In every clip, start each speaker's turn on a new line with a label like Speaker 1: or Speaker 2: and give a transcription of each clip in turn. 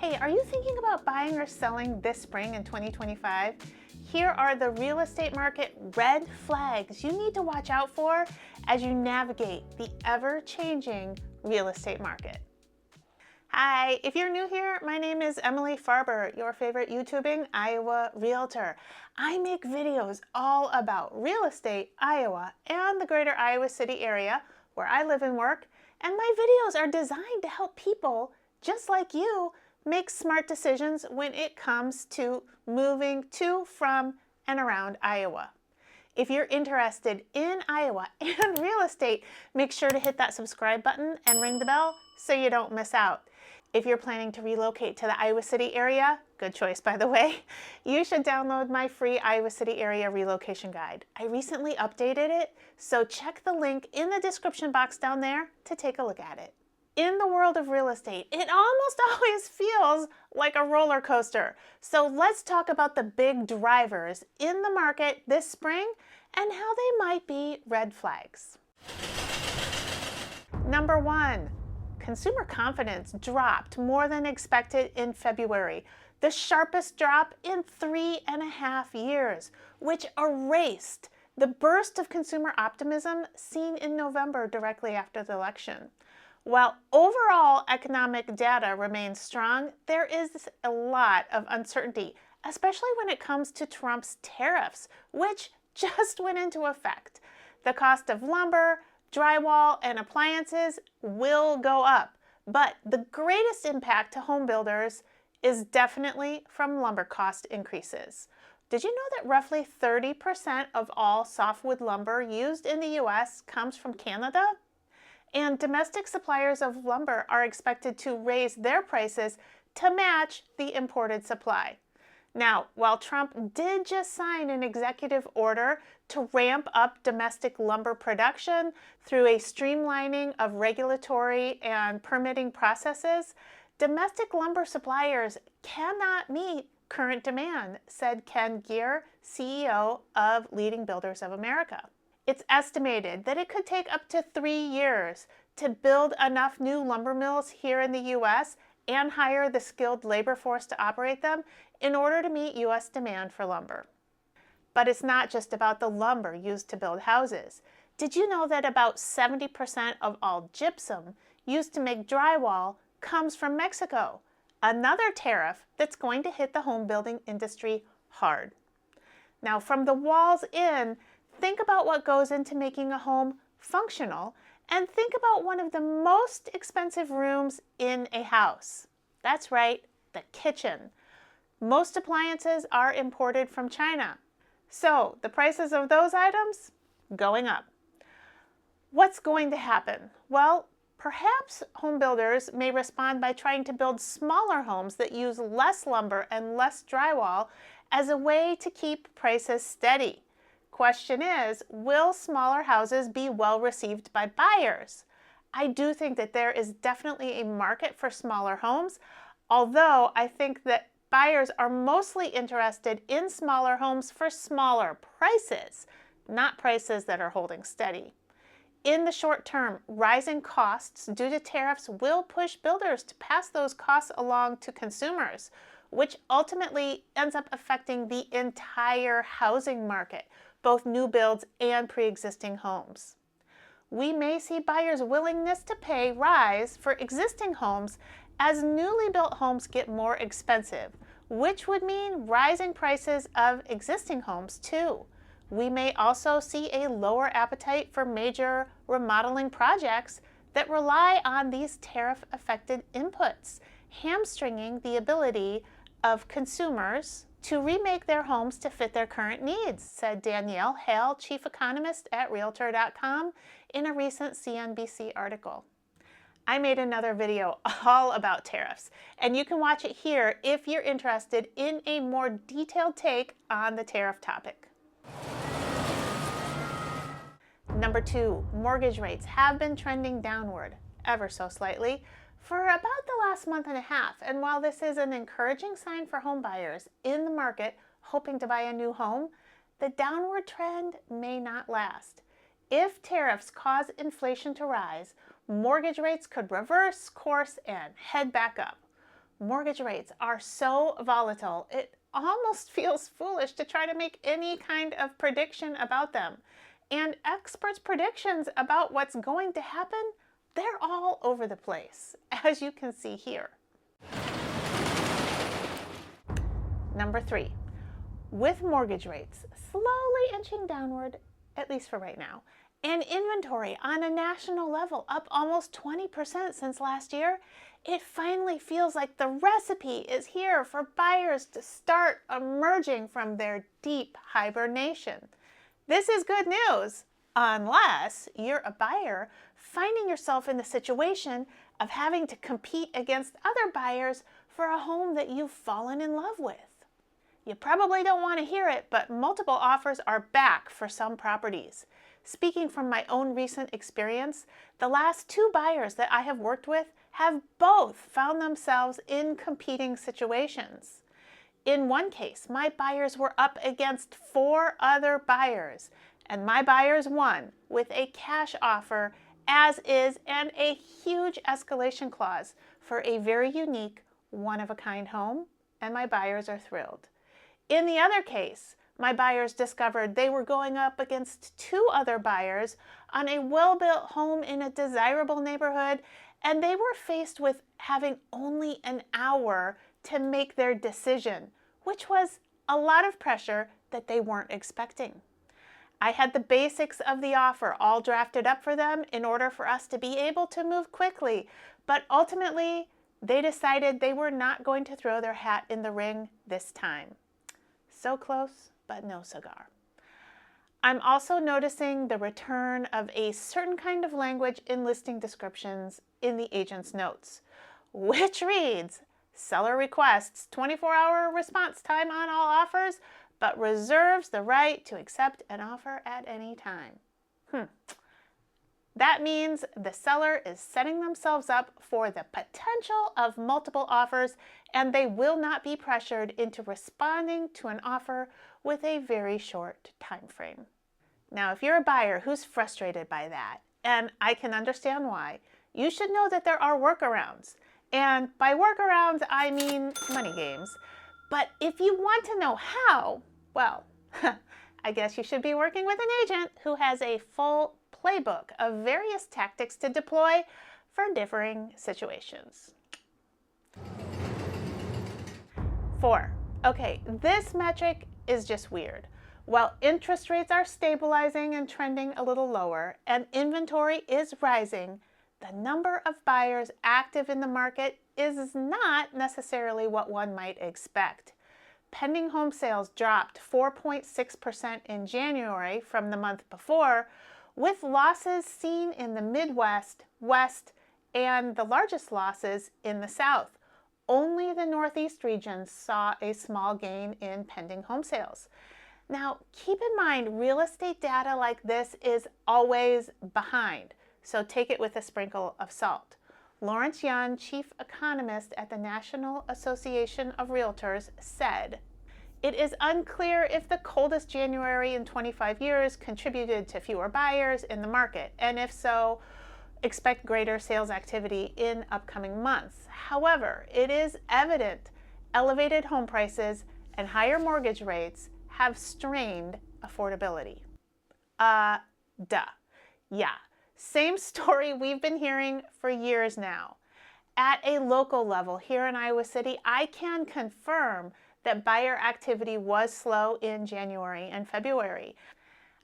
Speaker 1: Hey, are you thinking about buying or selling this spring in 2025? Here are the real estate market red flags you need to watch out for as you navigate the ever-changing real estate market. Hi, if you're new here, my name is Emily Farber, your favorite YouTubing Iowa realtor. I make videos all about real estate, Iowa, and the greater Iowa City area where I live and work, and my videos are designed to help people just like you make smart decisions when it comes to moving to, from, and around Iowa. If you're interested in Iowa and real estate, make sure to hit that subscribe button and ring the bell so you don't miss out. If you're planning to relocate to the Iowa City area, good choice by the way, you should download my free Iowa City area relocation guide. I recently updated it, so check the link in the description box down there to take a look at it. In the world of real estate, it almost always feels like a roller coaster. So let's talk about the big drivers in the market this spring and how they might be red flags. Number one, consumer confidence dropped more than expected in February, the sharpest drop in 3.5 years, which erased the burst of consumer optimism seen in November directly after the election. While overall economic data remains strong, there is a lot of uncertainty, especially when it comes to Trump's tariffs, which just went into effect. The cost of lumber, drywall, and appliances will go up, but the greatest impact to home builders is definitely from lumber cost increases. Did you know that roughly 30% of all softwood lumber used in the U.S. comes from Canada? And domestic suppliers of lumber are expected to raise their prices to match the imported supply. Now, while Trump did just sign an executive order to ramp up domestic lumber production through a streamlining of regulatory and permitting processes, domestic lumber suppliers cannot meet current demand, said Ken Geer, CEO of Leading Builders of America. It's estimated that it could take up to 3 years to build enough new lumber mills here in the U.S. and hire the skilled labor force to operate them in order to meet U.S. demand for lumber. But it's not just about the lumber used to build houses. Did you know that about 70% of all gypsum used to make drywall comes from Mexico? Another tariff that's going to hit the home building industry hard. Now, from the walls in, think about what goes into making a home functional, and think about one of the most expensive rooms in a house. That's right, the kitchen. Most appliances are imported from China. So the prices of those items going up. What's going to happen? Well, perhaps home builders may respond by trying to build smaller homes that use less lumber and less drywall as a way to keep prices steady. Question is, will smaller houses be well received by buyers? I do think that there is definitely a market for smaller homes, although I think that buyers are mostly interested in smaller homes for smaller prices, not prices that are holding steady. In the short term, rising costs due to tariffs will push builders to pass those costs along to consumers, which ultimately ends up affecting the entire housing market, both new builds and pre-existing homes. We may see buyers' willingness to pay rise for existing homes as newly built homes get more expensive, which would mean rising prices of existing homes too. We may also see a lower appetite for major remodeling projects that rely on these tariff-affected inputs, hamstringing the ability of consumers to remake their homes to fit their current needs, said Danielle Hale, chief economist at Realtor.com, in a recent CNBC article. I made another video all about tariffs, and you can watch it here if you're interested in a more detailed take on the tariff topic. Number two, mortgage rates have been trending downward, ever so slightly, for about the last month and a half. And while this is an encouraging sign for home buyers in the market hoping to buy a new home, the downward trend may not last. If tariffs cause inflation to rise, mortgage rates could reverse course and head back up. Mortgage rates are so volatile, it almost feels foolish to try to make any kind of prediction about them. And experts' predictions about what's going to happen, they're all over the place, as you can see here. Number 3, with mortgage rates slowly inching downward, at least for right now, and inventory on a national level up almost 20% since last year, it finally feels like the recipe is here for buyers to start emerging from their deep hibernation. This is good news, unless you're a buyer finding yourself in the situation of having to compete against other buyers for a home that you've fallen in love with. You probably don't want to hear it, but multiple offers are back for some properties. Speaking from my own recent experience, the last 2 buyers that I have worked with have both found themselves in competing situations. In one case, my buyers were up against 4 other buyers, and my buyers won with a cash offer as is and a huge escalation clause for a very unique, one-of-a-kind home, and my buyers are thrilled. In the other case, my buyers discovered they were going up against 2 other buyers on a well-built home in a desirable neighborhood, and they were faced with having only an hour to make their decision, which was a lot of pressure that they weren't expecting. I had the basics of the offer all drafted up for them in order for us to be able to move quickly, but ultimately they decided they were not going to throw their hat in the ring this time. So close, but no cigar. I'm also noticing the return of a certain kind of language in listing descriptions in the agent's notes, which reads, seller requests 24-hour response time on all offers, but reserves the right to accept an offer at any time. That means the seller is setting themselves up for the potential of multiple offers, and they will not be pressured into responding to an offer with a very short time frame. Now, if you're a buyer who's frustrated by that, and I can understand why, you should know that there are workarounds. And by workarounds, I mean money games. But if you want to know how, well, I guess you should be working with an agent who has a full playbook of various tactics to deploy for differing situations. 4. Okay, this metric is just weird. While interest rates are stabilizing and trending a little lower, and inventory is rising, the number of buyers active in the market is not necessarily what one might expect. Pending home sales dropped 4.6% in January from the month before, with losses seen in the Midwest, West, and the largest losses in the South. Only the Northeast region saw a small gain in pending home sales. Now, keep in mind, real estate data like this is always behind, so take it with a sprinkle of salt. Lawrence Yun, chief economist at the National Association of Realtors, said, "It is unclear if the coldest January in 25 years contributed to fewer buyers in the market, and if so, expect greater sales activity in upcoming months. However, it is evident elevated home prices and higher mortgage rates have strained affordability." Yeah, same story we've been hearing for years now. At a local level here in Iowa City, I can confirm that buyer activity was slow in January and February.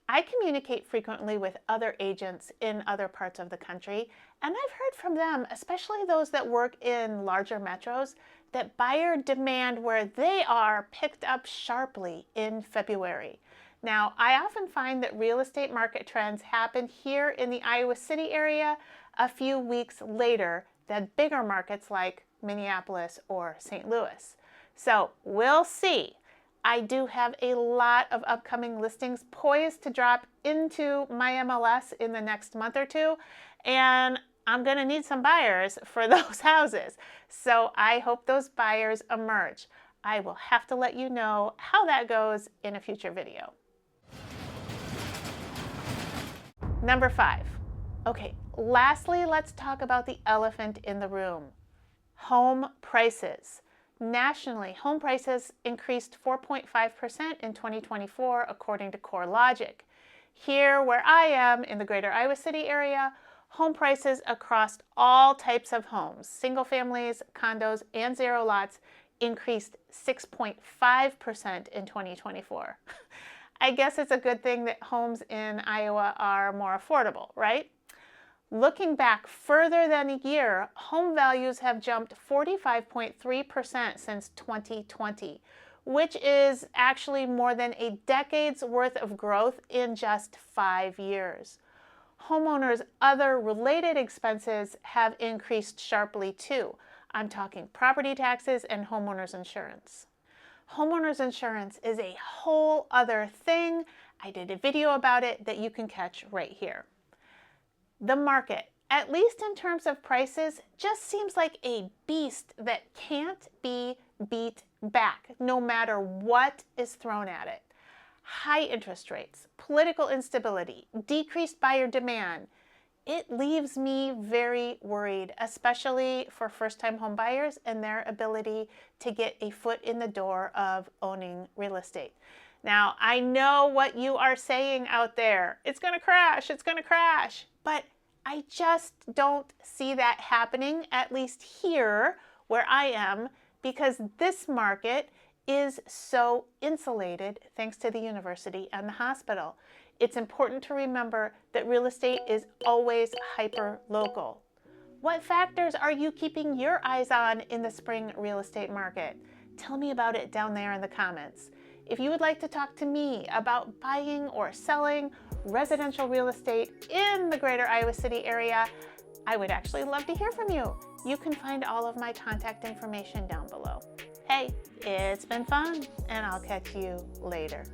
Speaker 1: I communicate frequently with other agents in other parts of the country, and I've heard from them, especially those that work in larger metros, that buyer demand where they are picked up sharply in February. Now, I often find that real estate market trends happen here in the Iowa City area a few weeks later than bigger markets like Minneapolis or St. Louis. So we'll see. I do have a lot of upcoming listings poised to drop into my MLS in the next month or two, and I'm going to need some buyers for those houses. So I hope those buyers emerge. I will have to let you know how that goes in a future video. Number 5. Okay, lastly, let's talk about the elephant in the room: Home prices. Nationally, home prices increased 4.5% in 2024, according to CoreLogic. Here, where I am in the greater Iowa City area, home prices across all types of homes, single families, condos, and zero lots, increased 6.5% in 2024. I guess it's a good thing that homes in Iowa are more affordable, right? Looking back further than a year, home values have jumped 45.3% since 2020, which is actually more than a decade's worth of growth in just 5 years. Homeowners' other related expenses have increased sharply too. I'm talking property taxes and homeowners insurance. Homeowners insurance is a whole other thing. I did a video about it that you can catch right here. The market, at least in terms of prices, just seems like a beast that can't be beat back, no matter what is thrown at it. High interest rates, political instability, decreased buyer demand. It leaves me very worried, especially for first-time home buyers and their ability to get a foot in the door of owning real estate. Now, I know what you are saying out there. It's going to crash. It's going to crash. But I just don't see that happening, at least here where I am, because this market is so insulated thanks to the university and the hospital. It's important to remember that real estate is always hyper-local. What factors are you keeping your eyes on in the spring real estate market? Tell me about it down there in the comments. If you would like to talk to me about buying or selling residential real estate in the greater Iowa City area, I would actually love to hear from you. You can find all of my contact information down below. Hey, it's been fun, and I'll catch you later.